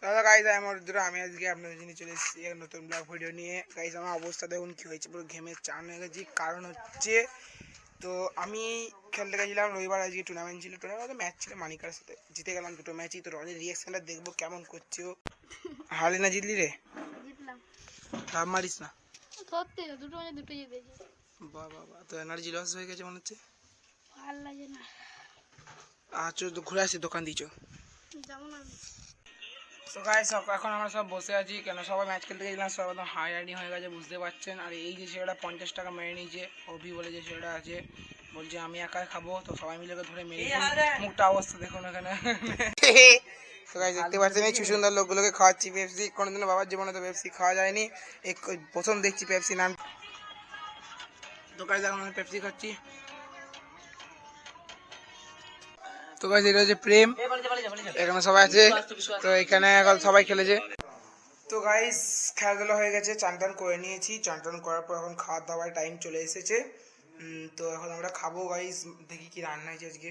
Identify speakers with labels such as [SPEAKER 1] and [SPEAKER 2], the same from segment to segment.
[SPEAKER 1] দাদা গাইজ আমি আজকে আপনাদের জন্য চলে এসেছি নতুন ব্লগ ভিডিও নিয়ে। গাইজ আমার অবস্থা দেখুন কি হয়েছে, পুরো ঘেমে চান হয়ে গেছি। কারণ হচ্ছে তো আমি খেলতে গেছিলাম রবিবার, আজকে টুর্নামেন্ট ছিল, টুর্নামেন্টে ম্যাচ ছিল মানিকার সাথে, জিতে গেলাম দুটো ম্যাচই। তো রনির রিয়াকশনটা দেখবো কেমন করছে ও। হারলি না জিতলি রে?
[SPEAKER 2] জিতলাম।
[SPEAKER 1] ভাব মারিস না,
[SPEAKER 2] সত্যি দুটো ম্যাচে দুটো জিতেছি।
[SPEAKER 1] বাহ বাহ বাহ, তো এনার্জি লস হয়ে গেছে মনে হচ্ছে।
[SPEAKER 2] ভালো লাগে না।
[SPEAKER 1] আচ্ছা তো ঘুরে আসি, দোকান দিয়েছো
[SPEAKER 2] যেমন আমি।
[SPEAKER 1] তো গাইস এখন আমরা সব বসে আছি, কেন সবাই ম্যাচ খেলতে গেছিলাম, সব একদম হাইরানি হয়ে গেছে বুঝতে পারছেন। আর এই যে ছেলেটা 50 টাকা মেরে নিয়েছে, অভি বলে যে ছেলেটা আছে, বলছে আমি একাই খাবো। তো সবাই মিলে ধরে মেরে মুখটা অবস্থা দেখুন এখানে। তো গাইস দেখতে পাচ্ছেন এই সুন্দর লোকগুলোকে খাওয়াচ্ছি পেপসি। কোনোদিনও বাবার জীবনে তো পেপসি খাওয়া যায়নি, এই প্রথম দেখছি পেপসি নাম। তো গাইস এখন আমি পেপসি খাচ্ছি। তো গাইস এটা হচ্ছে প্রেম, এখানে সবাই আছে। তো এখানে এখন সবাই খেলেছে। তো গাইস খেলাধুলা হয়ে গেছে, চান টান করে নিয়েছি। চান টান করার পর এখন খাওয়া দাওয়ার টাইম চলে এসেছে। তো এখন আমরা খাবো গাইস, দেখি কি রান্না হয়েছে আজকে।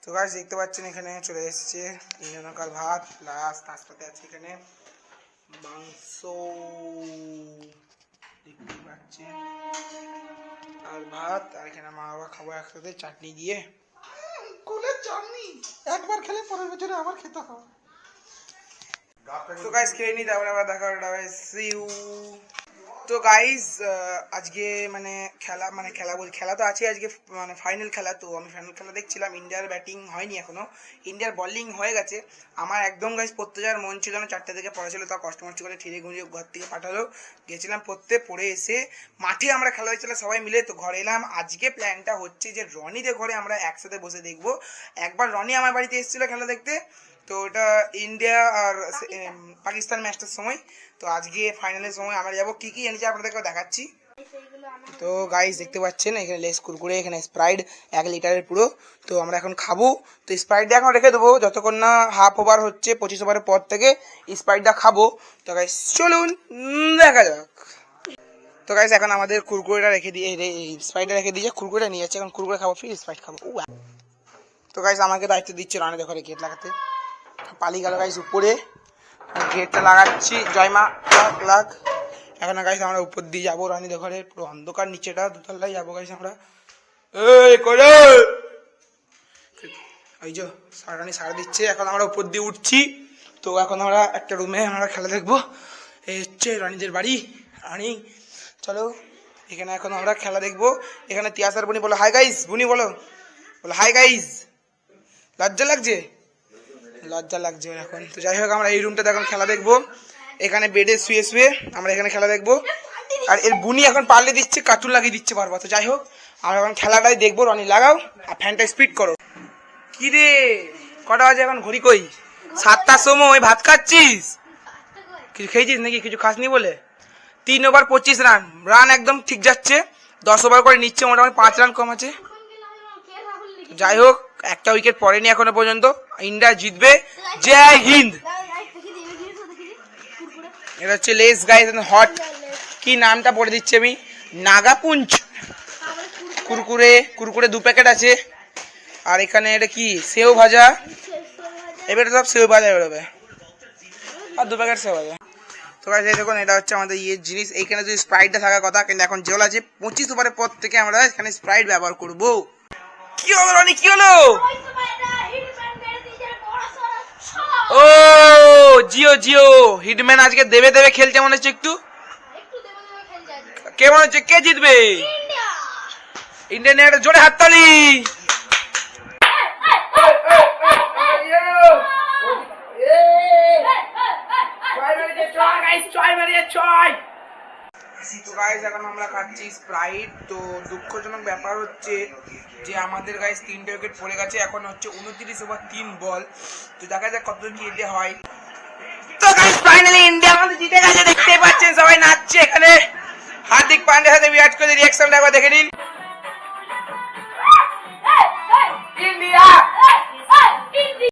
[SPEAKER 1] তো গাইস দেখতে পাচ্ছেন এখানে চলে এসেছে 3 জনকার ভাত, প্লাস তার সাথে আছে এখানে মাংস দেখতে পাচ্ছেন, আর ভাত। আর এখানে মা বাবা খাবো একসাথে চাটনি দিয়ে। কোলের চাটনি একবার খেলে পরের বছরে আবার খেতে হবে। তো গাইস খেয়ে নি, তারপরে আবার দেখা হবে। C you. তো গাইস আজকে খেলা তো আছে আজকে, মানে ফাইনাল খেলা। তো আমি ফাইনাল খেলা দেখছিলাম, ইন্ডিয়ার ব্যাটিং হয়নি এখনো, ইন্ডিয়ার বোলিং হয়ে গেছে। আমার একদম গাইস পড়তে যাওয়ার মন ছিল না, 4টে থেকে পড়া ছিল, তা কষ্ট মষ্ট করে ঠিরে ঘুরিয়ে ঘর থেকে পাঠালো, গেছিলাম পড়ে এসে মাঠে আমরা খেলা হয়েছিল সবাই মিলে। তো ঘরে এলাম। আজকে প্ল্যানটা হচ্ছে যে রনিদের ঘরে আমরা একসাথে বসে দেখবো। একবার রনি আমার বাড়িতে এসেছিলো খেলা দেখতে, তো ওটা ইন্ডিয়া আর পাকিস্তান ম্যাচটার সময়। তো আজকে ফাইনালের সময় আমরা যাবো, কি কি এনেছি আপনাদেরকে দেখাচ্ছি। তো গাইস দেখতে পাচ্ছেন এখানে লেস কুরকুরে, এখানে স্প্রাইট 1 লিটারের পুরো। তো আমরা এখন খাবো। তো স্প্রাইটটা এখন রেখে দেবো যতক্ষণ না হাফ ওভার হচ্ছে, 25 ওভারের পর থেকে স্প্রাইটটা খাবো। তো গাইস চলুন দেখা যাক। তো গাইস এখন আমাদের কুরকুরেটা রেখে দিয়ে, স্প্রাইটটা রেখে দিয়েছে, কুরকুরেটা নিয়ে যাচ্ছে, এখন কুরকুরে খাবো ফির স্প্রাইট খাবো। তো গাইস আমাকে দায়িত্ব দিচ্ছে রানে দেখো গেট লাগাতে। পালিয়ে গেল গাইস উপরে, গেটটা লাগাচ্ছি, জয়মা লাগ। এখন গাইস আমরা উপর দিয়ে যাবো রানীদের ঘরে, পুরো অন্ধকার, নিচেটা দুতলায় যাবো গাইস আমরা। এই করে ওই যে রানী সারা দিচ্ছে, এখন আমরা উপর দিয়ে উঠছি। তো এখন আমরা একটা রুমে আমরা খেলা দেখবো। এই হচ্ছে রানীদের বাড়ি। রানী চলো, এখানে এখন আমরা খেলা দেখবো। এখানে তিয়াসার বুনি বলো হাই গাইস, বুনি বলো হাই গাইস। লজ্জা লাগছে এখন। তো যাই হোক আমরা এই রুমটাতে এখন খেলা দেখবো, এখানে বেডে শুয়ে শুয়ে আমরা এখানে খেলা দেখবো। আর এর বুনি এখন পাল্লে দিচ্ছে, কার্টুন লাগিয়ে দিচ্ছে বারবার। তো যাই হোক আমরা এখন খেলাটাই দেখবো। রনি লাগাও আর ফ্যানটা স্পিড করো। কি রে কটা বাজে এখন, ঘড়ি কই? 7টার সময়। ভাত খাচ্ছিস? কিছু খেয়েছিস নাকি? কিছু খাসনি বলে 3 ওভার 25 রান, রান একদম ঠিক যাচ্ছে। 10 ওভার করে নিচ্ছে, মোটামুটি 5 রান কম আছে। যাই হোক একটা উইকেট পড়েনি এখনো পর্যন্ত, ইন্ডিয়া জিতবে। জয় হিন্দ। এটা হচ্ছে লেস গাইস, হট কি নামটা পড়ে দিচ্ছি আমি, নাগাপুঞ্জ কুরকুরে 2 প্যাকেট আছে। আর এখানে এটা কি সেও ভাজা, এবারে সব সেও ভাজা বেরোবে, আর 2 প্যাকেট সেও ভাজা। তো গাইস এই দেখুন এটা হচ্ছে আমাদের ইয়ের জিনিস। এইখানে যদি স্প্রাইটটা থাকার কথা, কিন্তু এখন জল আছে। 25 ওভারের পর থেকে আমরা এখানে স্প্রাইট ব্যবহার করবো। কি হলো রনি, কি হলো? ও জিও হিটম্যান আজকে দেবে খেলছে মনে হচ্ছে একটু। কে মনে হচ্ছে কে জিতবে? ইন্ডিয়ান একটা জোরে হাততালি। তো গাইস এখন আমরা খাচ্ছি স্প্রাইট। তো দুঃখজনক ব্যাপার হচ্ছে যে আমাদের গাইস 3টে উইকেট পড়ে গেছে, এখন হচ্ছে 29 ওভার 3 বল। তো দেখা যাক কতদূর কি এটা হয়। তো গাইস ফাইনালি ইন্ডিয়া আমাদের জিতে গেছে, দেখতে পাচ্ছেন সবাই নাচছে এখানে। হার্দিক পান্ডিয়ার সাথে বিরাট কোহলি রিঅ্যাকশনটা একবার দেখে নিন।